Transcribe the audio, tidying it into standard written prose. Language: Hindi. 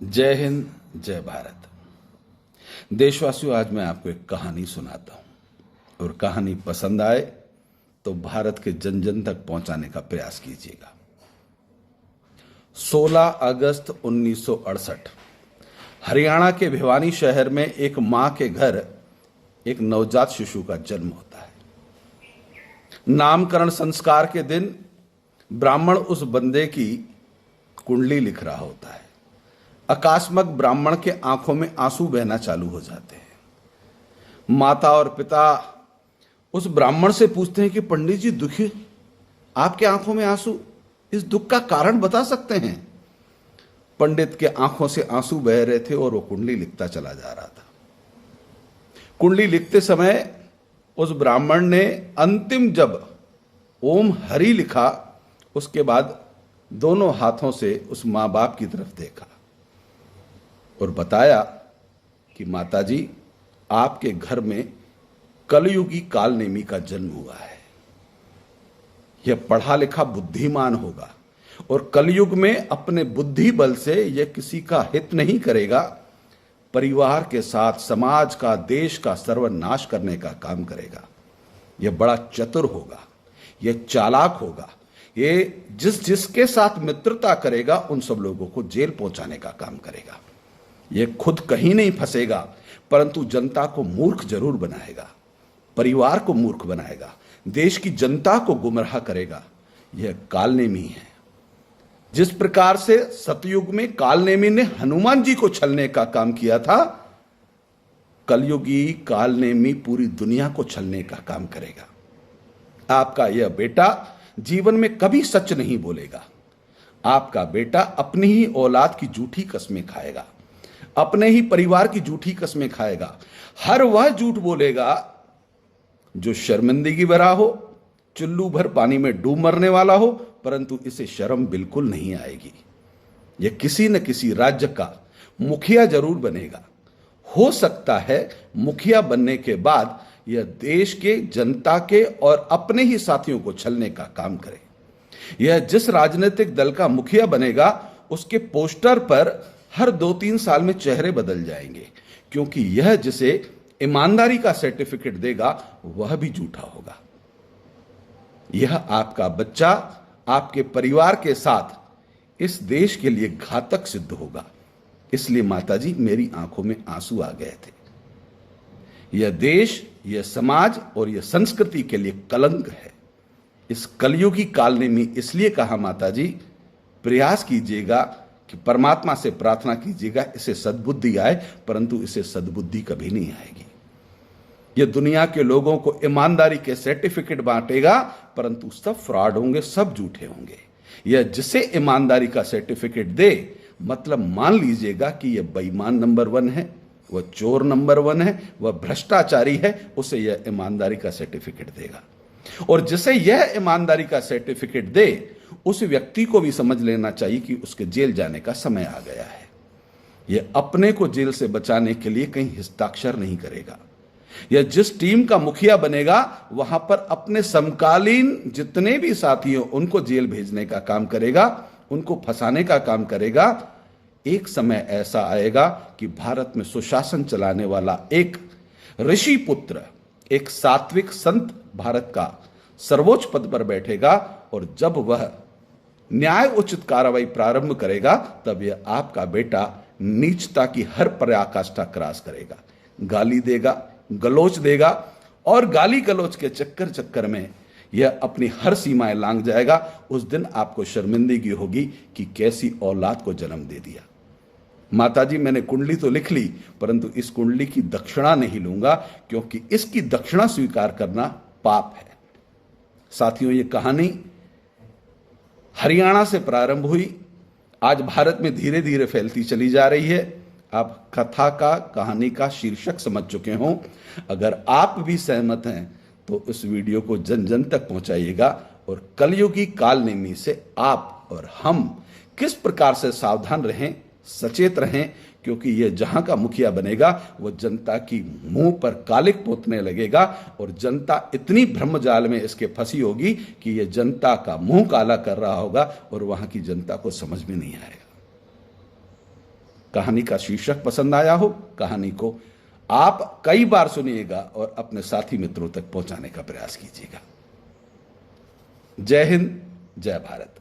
जय हिंद, जय भारत। देशवासियों, आज मैं आपको एक कहानी सुनाता हूं और कहानी पसंद आए तो भारत के जन जन तक पहुंचाने का प्रयास कीजिएगा। 16 अगस्त 1968 हरियाणा के भिवानी शहर में एक मां के घर एक नवजात शिशु का जन्म होता है। नामकरण संस्कार के दिन ब्राह्मण उस बंदे की कुंडली लिख रहा होता है। अकस्मात ब्राह्मण के आंखों में आंसू बहना चालू हो जाते हैं। माता और पिता उस ब्राह्मण से पूछते हैं कि पंडित जी, दुखी आपके आंखों में आंसू, इस दुख का कारण बता सकते हैं? पंडित के आंखों से आंसू बह रहे थे और वो कुंडली लिखता चला जा रहा था। कुंडली लिखते समय उस ब्राह्मण ने अंतिम जब ओम हरि लिखा, उसके बाद दोनों हाथों से उस मां बाप की तरफ देखा और बताया कि माताजी, आपके घर में कलयुगी कालनेमी का जन्म हुआ है। यह पढ़ा लिखा बुद्धिमान होगा और कलयुग में अपने बुद्धि बल से यह किसी का हित नहीं करेगा, परिवार के साथ समाज का, देश का सर्वनाश करने का काम करेगा। यह बड़ा चतुर होगा, यह चालाक होगा, ये जिसके साथ मित्रता करेगा उन सब लोगों को जेल पहुंचाने का काम करेगा। यह खुद कहीं नहीं फंसेगा, परंतु जनता को मूर्ख जरूर बनाएगा, परिवार को मूर्ख बनाएगा, देश की जनता को गुमराह करेगा। यह कालनेमी है। जिस प्रकार से सतयुग में कालनेमी ने हनुमान जी को छलने का काम किया था, कलयुगी कालनेमी पूरी दुनिया को छलने का काम करेगा। आपका यह बेटा जीवन में कभी सच नहीं बोलेगा। आपका बेटा अपनी ही औलाद की झूठी कस्में खाएगा, अपने ही परिवार की झूठी कस्में खाएगा। हर वह झूठ बोलेगा जो शर्मिंदगी भरा हो, चुल्लू भर पानी में डूब मरने वाला हो, परंतु इसे शर्म बिल्कुल नहीं आएगी। यह किसी न किसी राज्य का मुखिया जरूर बनेगा। हो सकता है मुखिया बनने के बाद यह देश के, जनता के और अपने ही साथियों को छलने का काम करे। यह जिस राजनीतिक दल का मुखिया बनेगा, उसके पोस्टर पर हर 2-3 साल में चेहरे बदल जाएंगे, क्योंकि यह जिसे ईमानदारी का सर्टिफिकेट देगा वह भी झूठा होगा। यह आपका बच्चा आपके परिवार के साथ इस देश के लिए घातक सिद्ध होगा। इसलिए माताजी, मेरी आंखों में आंसू आ गए थे। यह देश, यह समाज और यह संस्कृति के लिए कलंक है। इस कलयुगी कालनेमी इसलिए कहा माताजी, प्रयास कीजिएगा कि परमात्मा से प्रार्थना कीजिएगा इसे सद्बुद्धि आए, परंतु इसे सद्बुद्धि कभी नहीं आएगी। यह दुनिया के लोगों को ईमानदारी के सर्टिफिकेट बांटेगा, परंतु सब फ्रॉड होंगे, सब झूठे होंगे। यह जिसे ईमानदारी का सर्टिफिकेट दे, मतलब मान लीजिएगा कि यह बेईमान नंबर 1 है, वह चोर नंबर 1 है, वह भ्रष्टाचारी है, उसे यह ईमानदारी का सर्टिफिकेट देगा। और जिसे यह ईमानदारी का सर्टिफिकेट दे, उस व्यक्ति को भी समझ लेना चाहिए कि उसके जेल जाने का समय आ गया है। यह अपने को जेल से बचाने के लिए कहीं हस्ताक्षर नहीं करेगा। यह जिस टीम का मुखिया बनेगा, वहां पर अपने समकालीन जितने भी साथी हो उनको जेल भेजने का काम करेगा, उनको फंसाने का काम करेगा। एक समय ऐसा आएगा कि भारत में सुशासन चलाने वाला एक ऋषि पुत्र, एक सात्विक संत भारत का सर्वोच्च पद पर बैठेगा, और जब वह न्याय उचित कार्रवाई प्रारंभ करेगा, तब यह आपका बेटा नीचता की हर पराकाष्ठा क्रॉस करेगा, गाली देगा, गलोच देगा, और गाली गलोच के चक्कर में यह अपनी हर सीमाएं लांघ जाएगा। उस दिन आपको शर्मिंदगी होगी कि कैसी औलाद को जन्म दे दिया। माताजी, मैंने कुंडली तो लिख ली, परंतु इस कुंडली की दक्षिणा नहीं लूंगा, क्योंकि इसकी दक्षिणा स्वीकार करना पाप है। साथियों, यह कहानी हरियाणा से प्रारंभ हुई, आज भारत में धीरे धीरे फैलती चली जा रही है। आप कथा का, कहानी का शीर्षक समझ चुके हों। अगर आप भी सहमत हैं तो इस वीडियो को जन जन तक पहुंचाइएगा, और कलयुगी कालनेमी से आप और हम किस प्रकार से सावधान रहें, सचेत रहें, क्योंकि यह जहां का मुखिया बनेगा वह जनता की मुंह पर कालिक पोतने लगेगा, और जनता इतनी भ्रमजाल में इसके फंसी होगी कि यह जनता का मुंह काला कर रहा होगा और वहां की जनता को समझ में नहीं आएगा। कहानी का शीर्षक पसंद आया हो, कहानी को आप कई बार सुनिएगा और अपने साथी मित्रों तक पहुंचाने का प्रयास कीजिएगा। जय हिंद, जय भारत।